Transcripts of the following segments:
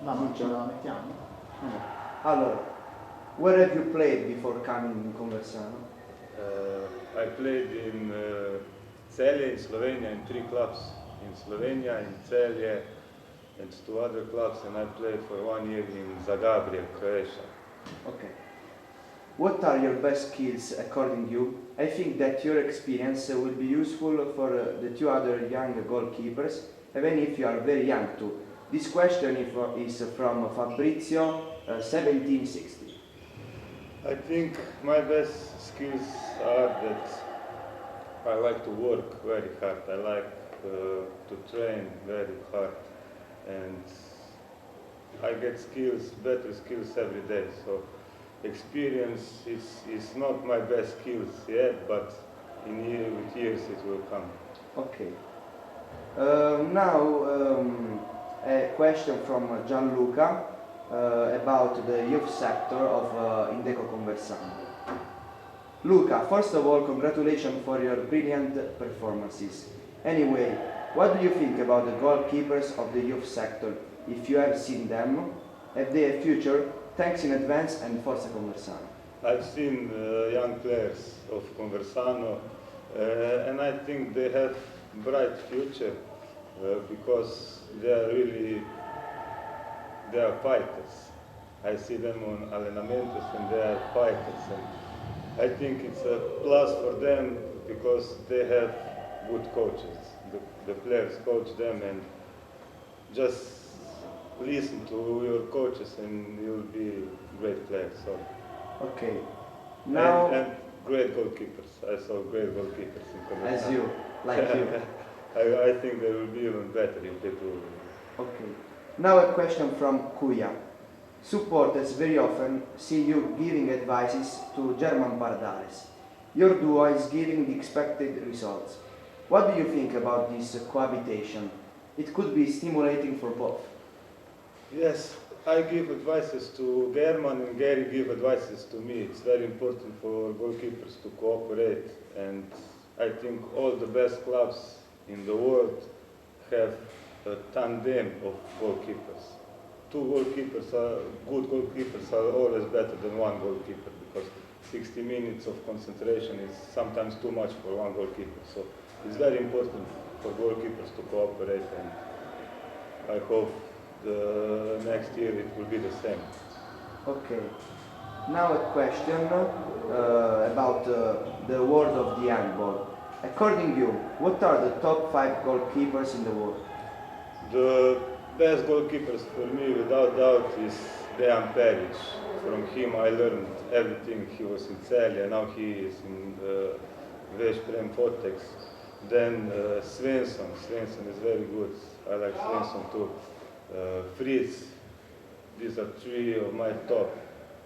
No, non ce la mettiamo. Allora, where have you played before coming in Conversano? I played in Celje, in Slovenia, in 3 clubs. In Slovenia, in Celje, and 2 other clubs, and I played for 1 year in Zagabria, Croatia. Okay. What are your best skills according to you? I think that your experience will be useful for the 2 other young goalkeepers, even if you are very young too. This question is from Fabrizio, 1760. I think my best skills are that I like to work very hard. I like to train very hard, and I get skills, better skills every day. So experience is not my best skills yet, but with years it will come. Okay. Now a question from Gianluca about the youth sector of Indeco Conversano. Luca, first of all, congratulations for your brilliant performances. Anyway, what do you think about the goalkeepers of the youth sector? If you have seen them, have they a future? Thanks in advance and forza Conversano. I've seen young players of Conversano, and I think they have bright future because they are fighters. I see them on allenamentos and they are fighters, and I think it's a plus for them because they have good coaches. The players coach them, and just listen to your coaches and you'll be great players. So. Okay. Now, and great goalkeepers. I saw great goalkeepers in Conversano. as you, like you. I think they will be even better if they do. Okay. Now a question from Kuya. Supporters very often see you giving advices to German Pardales. Your duo is giving the expected results. What do you think about this cohabitation? It could be stimulating for both. Yes, I give advices to German and Gary give advices to me. It's very important for goalkeepers to cooperate, and I think all the best clubs in the world have a tandem of goalkeepers. 2 goalkeepers good goalkeepers are always better than 1 goalkeeper, because 60 minutes of concentration is sometimes too much for 1 goalkeeper. So it's very important for goalkeepers to cooperate, and I hope the next year it will be the same. Okay. Now a question about the world of the handball. According to you, what are the top 5 goalkeepers in the world? The best goalkeepers for me, without doubt, is Dejan Peric. From him I learned everything. He was in Celje, now he is in Veszprém Fotex. Then Svensson. Svensson is very good. I like Svensson too. Fritz. These are 3 of my top.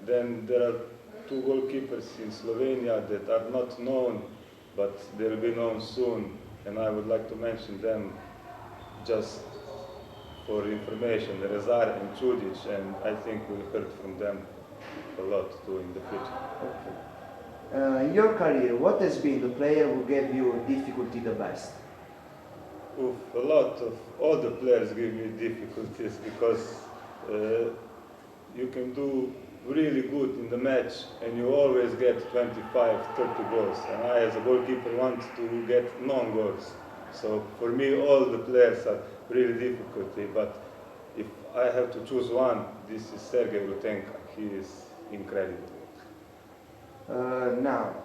Then there are 2 goalkeepers in Slovenia that are not known, but they will be known soon, and I would like to mention them just for information. Rezar and Čudić, and I think we'll hear from them a lot too in the future. Okay. In your career, what has been the player who gave you difficulty the best? Oof, a lot of all the players give me difficulties, because you can do really good in the match and you always get 25, 30 goals. And I, as a goalkeeper, want to get non-goals. So for me, all the players are really difficult. But if I have to choose one, this is Sergei Rutenka. He is incredible. Now,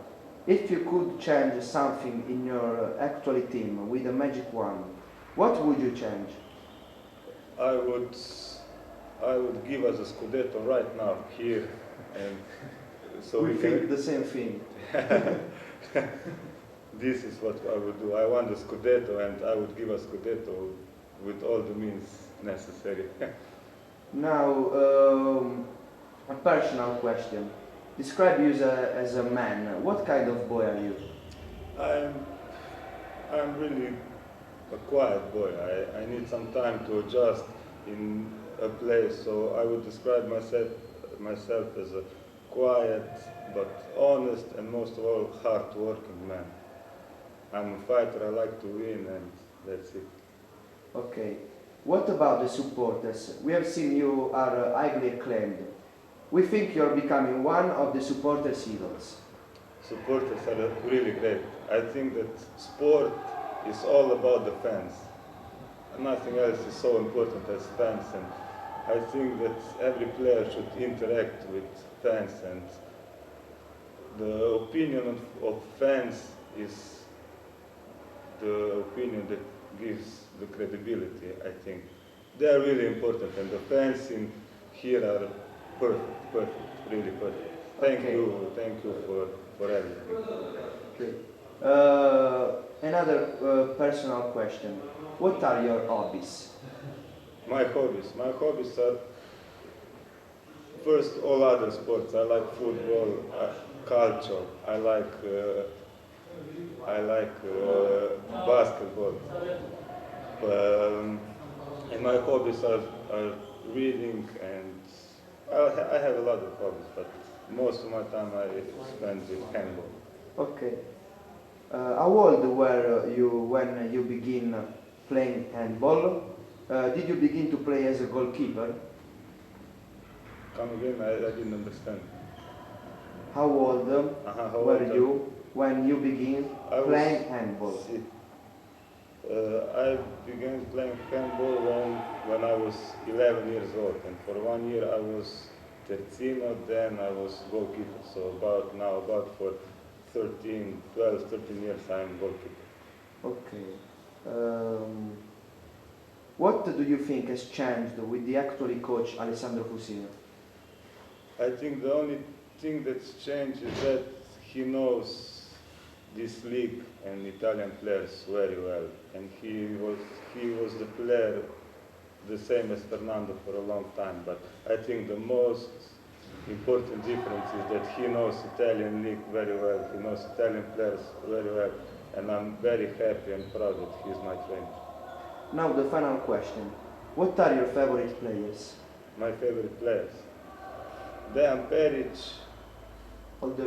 if you could change something in your actual team with a magic wand, what would you change? I would give us a Scudetto right now, here, and so we think can... the same thing. This is what I would do. I want a Scudetto, and I would give a Scudetto with all the means necessary. Now, a personal question. Describe you as a man. What kind of boy are you? I'm really a quiet boy. I need some time to adjust in a place, so I would describe myself as a quiet but honest and most of all hard-working man. I'm a fighter. I like to win, and that's it. Okay. What about the supporters? We have seen you are highly acclaimed. We think you're becoming one of the supporters' idols. Supporters are really great. I think that sport is all about the fans. Nothing else is so important as fans, and I think that every player should interact with fans, and the opinion of fans is the opinion that gives the credibility, I think. They are really important, and the fans in here are perfect, really perfect. Thank you for everything. Okay. Another personal question. What are your hobbies? My hobbies are first all other sports. I like football, culture. I like basketball. And my hobbies are reading, and I have a lot of hobbies, but most of my time I spend with handball. Okay. How old were you when you began playing handball? Did you begin to play as a goalkeeper? Come again, I didn't understand. How old were you when you began playing handball? I began playing handball when I was 11 years old, and for 1 year I was terzino, then I was goalkeeper. So about for 12, 13 years I'm goalkeeper. Okay. What do you think has changed with the actual coach Alessandro Fusino? I think the only thing that's changed is that he knows this league and Italian players very well, and he was the player the same as Fernando for a long time. But I think the most important difference is that he knows Italian league very well. He knows Italian players very well, and I'm very happy and proud that he's my trainer. Now the final question. What are your favorite players? My favorite players. Dejan Peric. All the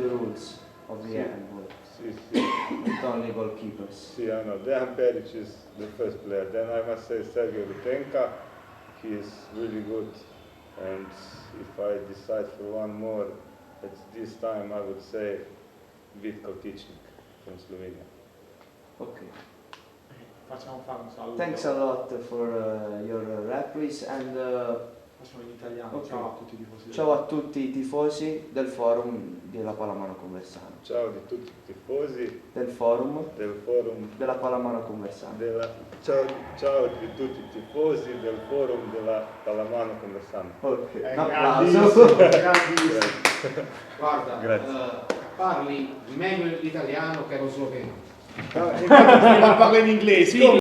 rules of the handball. Not only goalkeepers. See, I know. Dejan Peric is the first player. Then I must say Sergej Rutenka. He is really good. And if I decide for one more, at this time I would say Vitko Kičnik from Slovenia. Okay. Facciamo fare un saluto. Thanks a lot for your replies and Facciamo in italiano. Okay. Ciao a tutti i tifosi. ciao a tutti i tifosi del forum della Pallamano Conversano. Ciao di tutti i tifosi Del forum della Pallamano Conversano. Ciao di tutti i tifosi del forum della Pallamano Conversano. Ok, un Grandissimo, applauso. grandissimo. Guarda, Grazie. parli meglio l'italiano che lo sloveno. Parlo in inglese.